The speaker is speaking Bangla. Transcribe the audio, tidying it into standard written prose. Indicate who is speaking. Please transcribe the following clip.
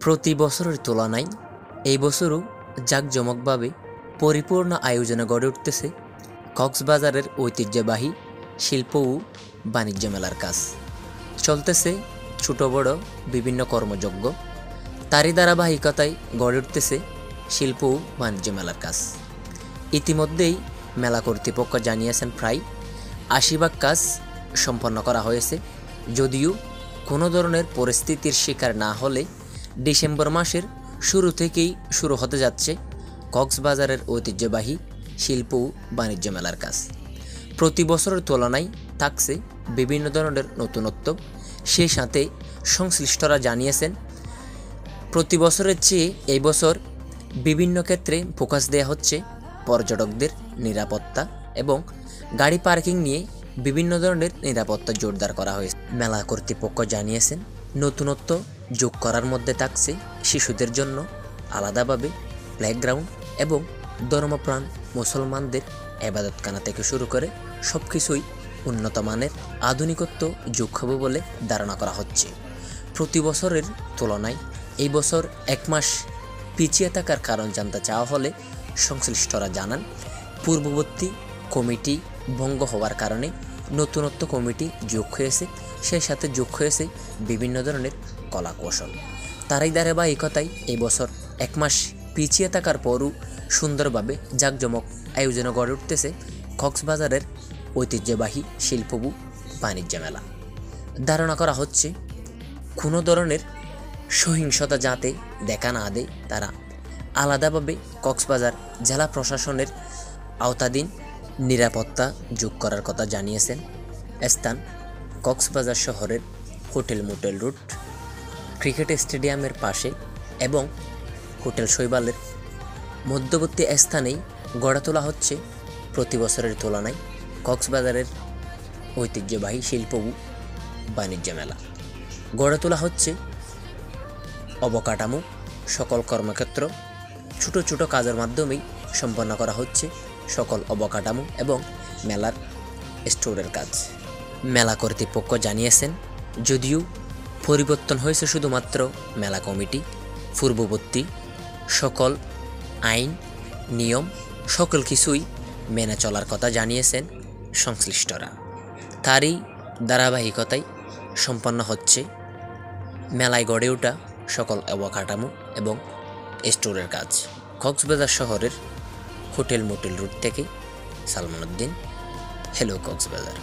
Speaker 1: প্রতি বছরের তুলনায় এই বছরও জাঁকজমকভাবে পরিপূর্ণ আয়োজনে গড়ে উঠতেছে কক্সবাজারের ঐতিহ্যবাহী শিল্প ও বাণিজ্য মেলার কাজ। চলতেছে ছোট বড় বিভিন্ন কর্মযজ্ঞ, তারই ধারাবাহিকতায় গড়ে উঠতেছে শিল্প ও বাণিজ্য মেলার কাজ। ইতিমধ্যেই মেলা কর্তৃপক্ষ জানিয়েছেন প্রায় ৮০ ভাগ কাজ সম্পন্ন করা হয়েছে। যদিও কোনো ধরনের পরিস্থিতির শিকার না হলে ডিসেম্বর মাসের শুরু থেকেই শুরু হতে যাচ্ছে কক্সবাজারের ঐতিহ্যবাহী শিল্প ও বাণিজ্য মেলার কাজ। প্রতি বছরের তুলনায় থাকছে বিভিন্ন ধরনের নতুনত্ব। সেই সাথে সংশ্লিষ্টরা জানিয়েছেন প্রতি বছরের চেয়ে এই বছর বিভিন্ন ক্ষেত্রে ফোকাস দেওয়া হচ্ছে পর্যটকদের নিরাপত্তা এবং গাড়ি পার্কিং নিয়ে বিভিন্ন ধরনের নিরাপত্তা জোরদার করা হয়েছে। মেলা কর্তৃপক্ষ জানিয়েছেন নতুনত্ব যোগ করার মধ্যে থাকছে শিশুদের জন্য আলাদাভাবে প্লেগ্রাউন্ড এবং ধর্মপ্রাণ মুসলমানদের ইবাদতখানা থেকে শুরু করে সব কিছুই উন্নত মানের আধুনিকত্ব যোগ হবে বলে ধারণা করা হচ্ছে। প্রতি বছরের তুলনায় এই বছর ১ মাস পিছিয়ে থাকার কারণ জানতে চাওয়া হলে সংশ্লিষ্টরা জানান পূর্ববর্তী কমিটি ভঙ্গ হওয়ার কারণে নতুনত্ব কমিটি যোগ হয়েছে, সেই সাথে যোগ হয়েছে বিভিন্ন ধরনের কলা কৌশল। তারই ধারাবাহিকতায় এই বছর ১ মাস পিছিয়ে থাকার পরও সুন্দরভাবে জাঁকজমক আয়োজনে গড়ে উঠতেছে কক্সবাজারের ঐতিহ্যবাহী শিল্প ও বাণিজ্য মেলা। ধারণা করা হচ্ছে কোনো ধরনের সহিংসতা যাতে দেখা না দেয় তারা আলাদাভাবে কক্সবাজার জেলা প্রশাসনের আওতাধীন নিরাপত্তা যোগ করার কথা জানিয়েছেন। স্থান কক্সবাজার শহরের হোটেল মোটেল রুট, ক্রিকেট স্টেডিয়ামের পাশে এবং হোটেল শৈবালের মধ্যবর্তী স্থানেই গড়ে তোলা হচ্ছে প্রতি বছরের তুলনায় কক্সবাজারের ঐতিহ্যবাহী শিল্প ও বাণিজ্য মেলা। গড়ে তোলা হচ্ছে অবকাঠামো, সকল কর্মক্ষেত্র ছোট ছোট কাজের মাধ্যমেই সম্পন্ন করা হচ্ছে সকল অবকাঠামো এবং মেলার স্টোরের কাজ। মেলা কর্তৃপক্ষ জানিয়েছেন যদিও পরিবর্তন হয়েছে শুধুমাত্র মেলা কমিটি, পূর্ববর্তী সকল আইন নিয়ম সকল কিছুই মেনে চলার কথা জানিয়েছেন সংশ্লিষ্টরা। তারই ধারাবাহিকতায় সম্পন্ন হচ্ছে মেলায় গড়ে ওঠা সকল অবকাঠামো এবং স্টোরের কাজ। কক্সবাজার শহরের হোটেল মোটেল রুট থেকে সালমান উদ্দিন, হ্যালো কক্সবাজার।